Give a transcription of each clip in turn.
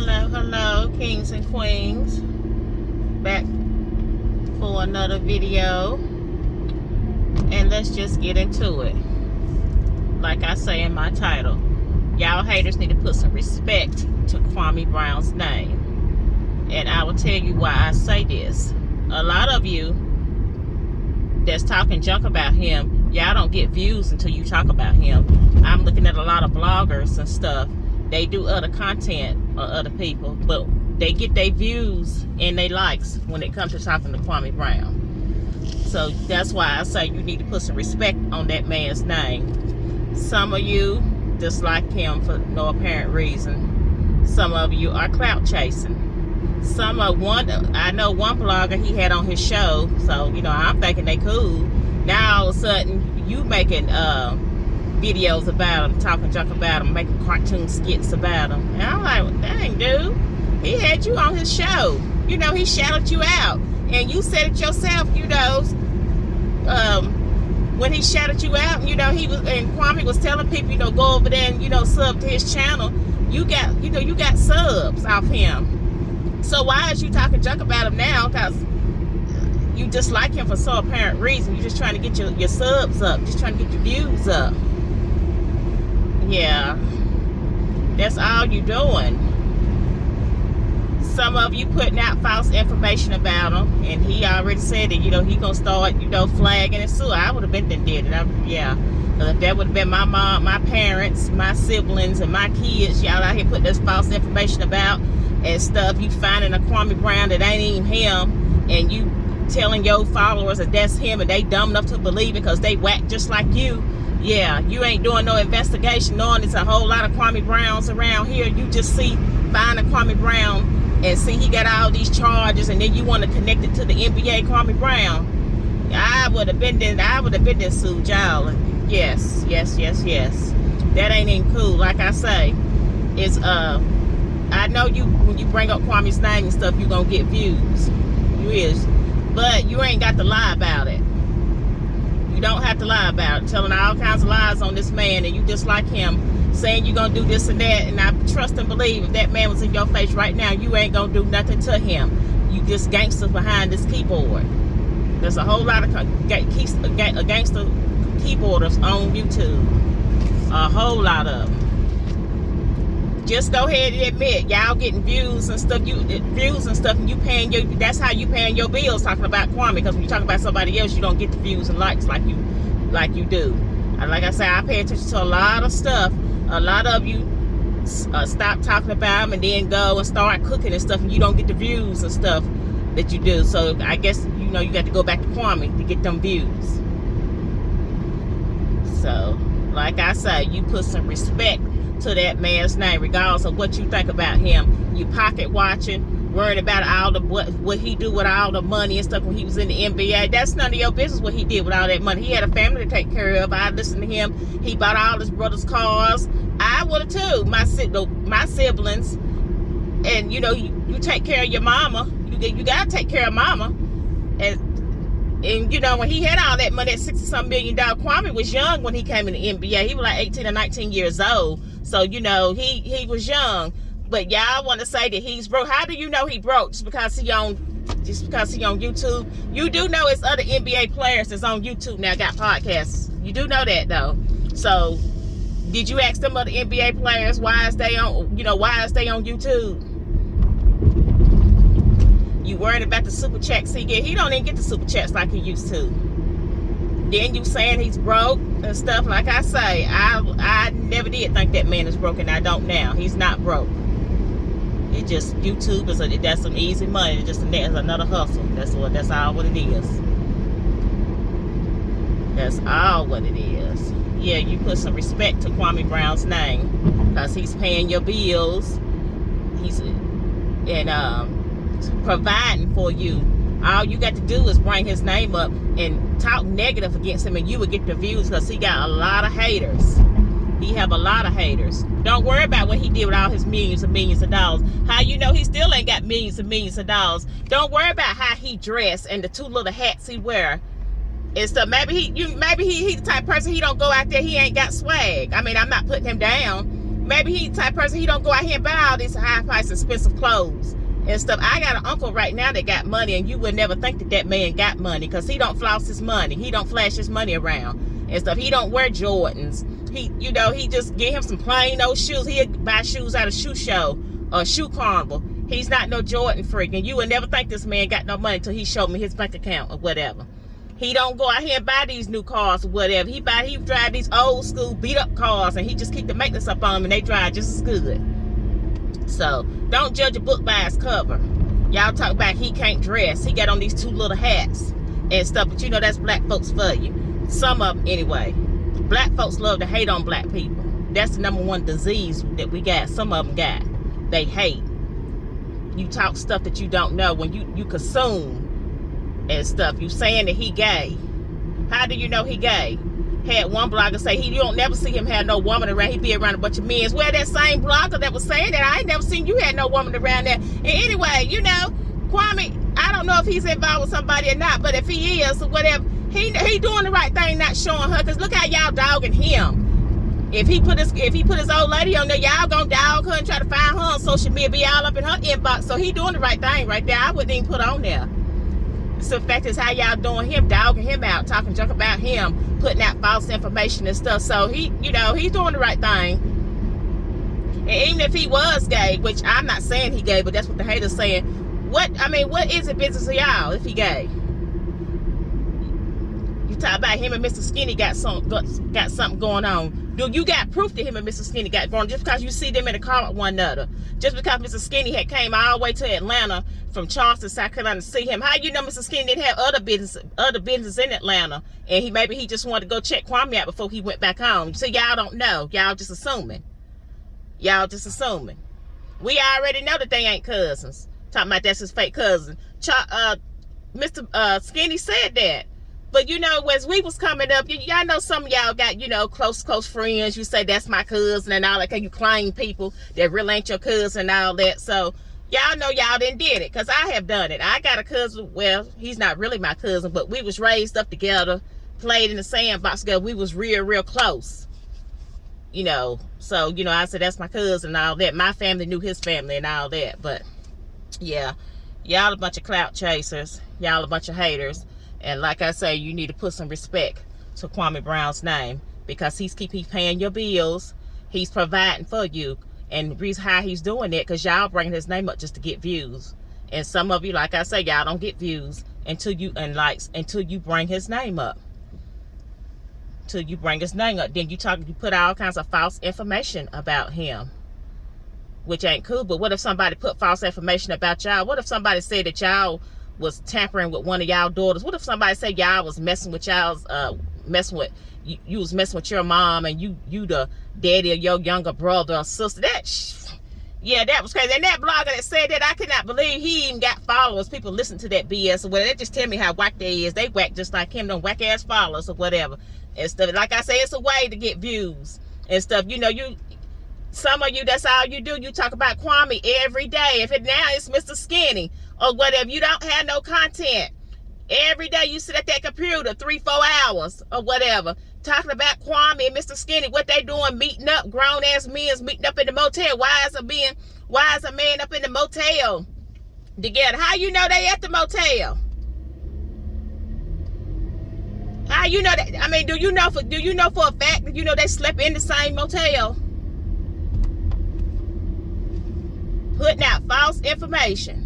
Hello, kings and queens. Back for another video. And let's just get into it. Like I say in my title, y'all haters need to put some respect to Kwame Brown's name. And I will tell you why I say this. A lot of you that's talking junk about him, y'all don't get views until you talk about him. I'm looking at a lot of bloggers and stuff. They do other content or other people, but they get their views and they likes when it comes to talking to Kwame Brown. So that's why I say you need to put some respect on that man's name. Some of you dislike him for no apparent reason. Some of you are clout chasing. I know one blogger he had on his show, so I'm thinking they cool. Now all of a sudden you making videos about him, talking junk about him, making cartoon skits about him. And I'm like, dang, dude, he had you on his show. He shouted you out. And you said it yourself, when he shouted you out, he was, and Kwame was telling people, go over there and, sub to his channel. You got subs off him. So why is you talking junk about him now? Because you dislike him for so apparent reason. You're just trying to get your subs up, just trying to get your views up. Yeah, that's all you doing. Some of you putting out false information about him, and he already said that he gonna start flagging and sue. I would have been there, did it. Yeah, because if that would have been my mom, my parents, my siblings, and my kids, y'all out here putting this false information about and stuff. You finding a Kwame Brown that ain't even him, and you telling your followers that that's him, and they dumb enough to believe it because they whack just like you. Yeah, you ain't doing no investigation, knowing there's a whole lot of Kwame Browns around here. You just find a Kwame Brown and see he got all these charges, and then you want to connect it to the NBA Kwame Brown. I would have been there sued y'all. Yes. That ain't even cool. Like I say, it's I know when you bring up Kwame's name and stuff, you gonna get views. You is. But you ain't got to lie about it. You don't have to lie about it. Telling all kinds of lies on this man, and you dislike him, saying you're going to do this and that. And I trust and believe if that man was in your face right now, you ain't going to do nothing to him. You just gangsters behind this keyboard. There's a whole lot of gangster keyboarders on YouTube. A whole lot of them. Just go ahead and admit y'all getting views and stuff. And you paying that's how you paying your bills, talking about Kwame. Because when you talk about somebody else, you don't get the views and likes like you do. And like I say, I pay attention to a lot of stuff. A lot of you stop talking about him and then go and start cooking and stuff, and you don't get the views and stuff that you do. So I guess you got to go back to Kwame to get them views. So like I say, you put some respect to that man's name, regardless of what you think about him. You pocket watching, worried about all the what he do with all the money and stuff when he was in the NBA. That's none of your business what he did with all that money. He had a family to take care of. I listened to him. He bought all his brother's cars. I would have too. My siblings. And you take care of your mama. You gotta take care of mama. And when he had all that money, at $60-some million, Kwame was young when he came in the NBA. He was like 18 or 19 years old. So, he was young. But y'all want to say that he's broke. How do you know he broke? Just because he on YouTube? You do know it's other NBA players that's on YouTube now got podcasts. You do know that though. So, did you ask them other NBA players why is they on YouTube? You worried about the super chats he get. He don't even get the super chats like he used to. Then you saying he's broke and stuff. Like I say, I never did think that man is broke, and I don't now. He's not broke. It just YouTube that's some easy money. It's just another hustle. That's all what it is. That's all what it is. Yeah, you put some respect to Kwame Brown's name because he's paying your bills. He's providing for you. All you got to do is bring his name up and talk negative against him, and you would get the views because he got a lot of haters. He have a lot of haters. Don't worry about what he did with all his millions and millions of dollars. How he still ain't got millions and millions of dollars. Don't worry about how he dressed and the two little hats he wear and stuff. Maybe he the type of person, he don't go out there, he ain't got swag. I mean, I'm not putting him down. maybe he the type of person, he don't go out here and buy all these high price expensive clothes and stuff. I got an uncle right now that got money, and you would never think that that man got money, because he don't floss his money. He don't flash his money around and stuff. He don't wear Jordans. He, you know, he just get him some plain old shoes. He'll buy shoes at a shoe show or shoe carnival. He's not no Jordan freak, and you would never think this man got no money until he showed me his bank account or whatever. He don't go out here and buy these new cars or whatever. He drive these old school beat up cars, and he just keep the maintenance up on them, and they drive just as good. So don't judge a book by its cover. Y'all talk about he can't dress. He got on these two little hats and stuff, but you know that's black folks for you. Some of them anyway. Black folks love to hate on black people. That's the #1 disease that we got. Some of them got. They hate. You talk stuff that you don't know when you consume and stuff. You saying that he gay. How do you know he gay? Had one blogger say you don't never see him have no woman around. He be around a bunch of men. Well, that same blogger that was saying that, I ain't never seen you had no woman around there. And anyway, you know, Kwame, I don't know if he's involved with somebody or not, but if he is or whatever, he doing the right thing, not showing her. Cause look how y'all dogging him. If he put his old lady on there, y'all gonna dog her and try to find her on social media, be all up in her inbox. So he doing the right thing right there. I wouldn't even put on there. So the fact is how y'all doing him, dogging him out, talking junk about him, putting out false information and stuff. So he, you know, he's doing the right thing. And even if he was gay, which I'm not saying he gay, but that's what the haters saying. What is it business of y'all if he gay? You talk about him and Mr. Skinny got something going on. Do you got proof that him and Mr. Skinny got going on just because you see them in the car with one another? Just because Mr. Skinny had came all the way to Atlanta from Charleston, South Carolina to see him. How you know Mr. Skinny didn't have other business in Atlanta, and maybe he just wanted to go check Kwame out before he went back home? So y'all don't know. Y'all just assuming. Y'all just assuming. We already know that they ain't cousins. Talking about that's his fake cousin. Mr. Skinny said that. But, you know, as we was coming up, y'all know some of y'all got, you know, close friends. You say, that's my cousin and all that. Cause you claim people that really ain't your cousin and all that. So, y'all know y'all didn't did it. Because I have done it. I got a cousin. Well, he's not really my cousin. But we was raised up together. Played in the sandbox together. We was real close. You know. So, you know, I said, that's my cousin and all that. My family knew his family and all that. But, yeah. Y'all a bunch of clout chasers. Y'all a bunch of haters. And like I say, you need to put some respect to Kwame Brown's name, because he's paying your bills. He's providing for you. And the reason how he's doing that, because y'all bringing his name up just to get views. And some of you, like I say, y'all don't get views until you bring his name up. Till you bring his name up. Then you put all kinds of false information about him, which ain't cool. But what if somebody put false information about y'all? What if somebody said that y'all was tampering with one of y'all daughters? What if somebody said y'all was messing with y'all's you was messing with your mom, and you the daddy of your younger brother or sister? That was crazy. And that blogger that said that, I could not believe he even got followers. People listen to that BS or whatever. That just tell me how whack they is. They whack just like him, them whack ass followers or whatever and stuff. Like I say, it's a way to get views and stuff. You know, some of you, that's all you do. You talk about Kwame every day. If it now it's Mr. Skinny or whatever, you don't have no content. Every day you sit at that computer 3-4 hours or whatever, talking about Kwame and Mr. Skinny, what they doing, meeting up, grown ass men's meeting up in the motel. Why is a man up in the motel together? How you know they at the motel? How you know that? I mean, do you know for a fact that you know they slept in the same motel? Putting out false information.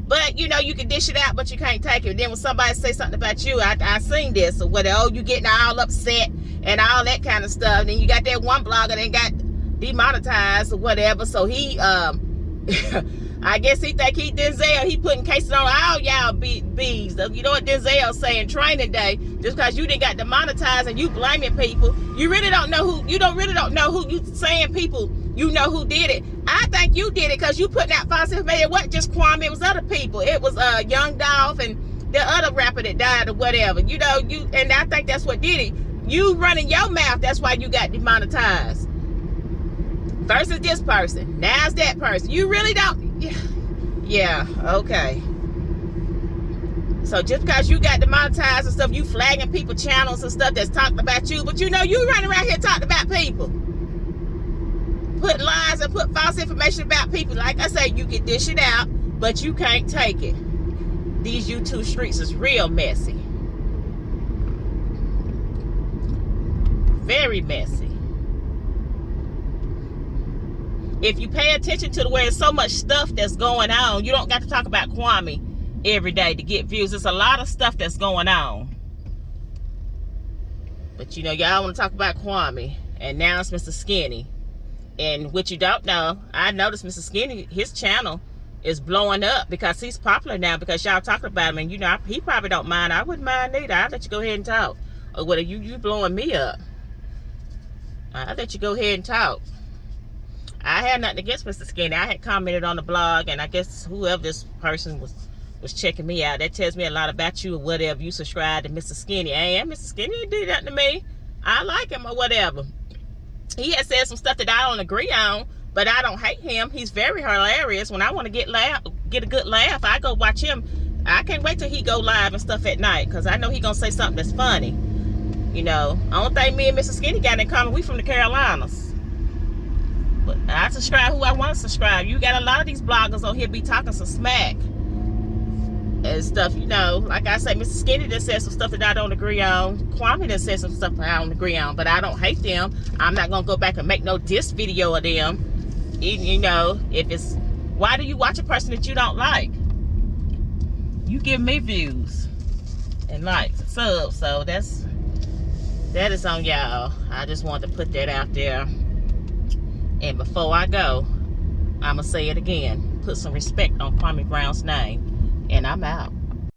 But, you know, you can dish it out, but you can't take it. Then when somebody say something about you, I seen this, or whatever, you getting all upset and all that kind of stuff. Then you got that one blogger that got demonetized or whatever. So he, I guess he think he Denzel. He putting cases on all y'all bees. You know what Denzel saying, training day. Just because you didn't got demonetized and you blaming people, you really don't know who. You don't you saying people. You know who did it. I think you did it because you putting out false information. It wasn't just Kwame. It was other people. It was Young Dolph and the other rapper that died or whatever. You know, and I think that's what did it. You running your mouth. That's why you got demonetized. First is this person. Now it's that person. You really don't. Yeah. Okay. So just because you got demonetized and stuff, you flagging people channels and stuff that's talking about you, but you know you running around here talking about people. put lies and put false information about people. Like I say, you can dish it out, but you can't take it. These YouTube streets is real messy. Very messy. If you pay attention to the way there's so much stuff that's going on, you don't got to talk about Kwame every day to get views. There's a lot of stuff that's going on. But you know, y'all want to talk about Kwame. And now it's Mr. Skinny. And what you don't know, I noticed Mr. Skinny, his channel is blowing up because he's popular now because y'all talking about him. And you know, he probably don't mind. I wouldn't mind either. I'll let you go ahead and talk. Or whether you blowing me up, I'll let you go ahead and talk. I had nothing against Mr. Skinny. I had commented on the blog, and I guess whoever this person was checking me out, that tells me a lot about you or whatever. You subscribe to Mr. Skinny. And Mr. Skinny ain't did nothing to me. I like him or whatever. He has said some stuff that I don't agree on, but I don't hate him. He's very hilarious. When I want to get a good laugh, I go watch him. I can't wait till he go live and stuff at night, because I know he gonna say something that's funny. You know, only thing me and Mr. Skinny got in common, we from the Carolinas. But I subscribe who I want to subscribe. You got a lot of these bloggers on here be talking some smack and stuff, you know. Like I say, Mr. Skinny just said some stuff that I don't agree on. Kwame just said some stuff that I don't agree on, but I don't hate them. I'm not gonna go back and make no diss video of them. You know, if it's, why do you watch a person that you don't like? You give me views and likes and subs, so that is on y'all. I just wanted to put that out there. And before I go, I'ma say it again. Put some respect on Kwame Brown's name. And I'm out.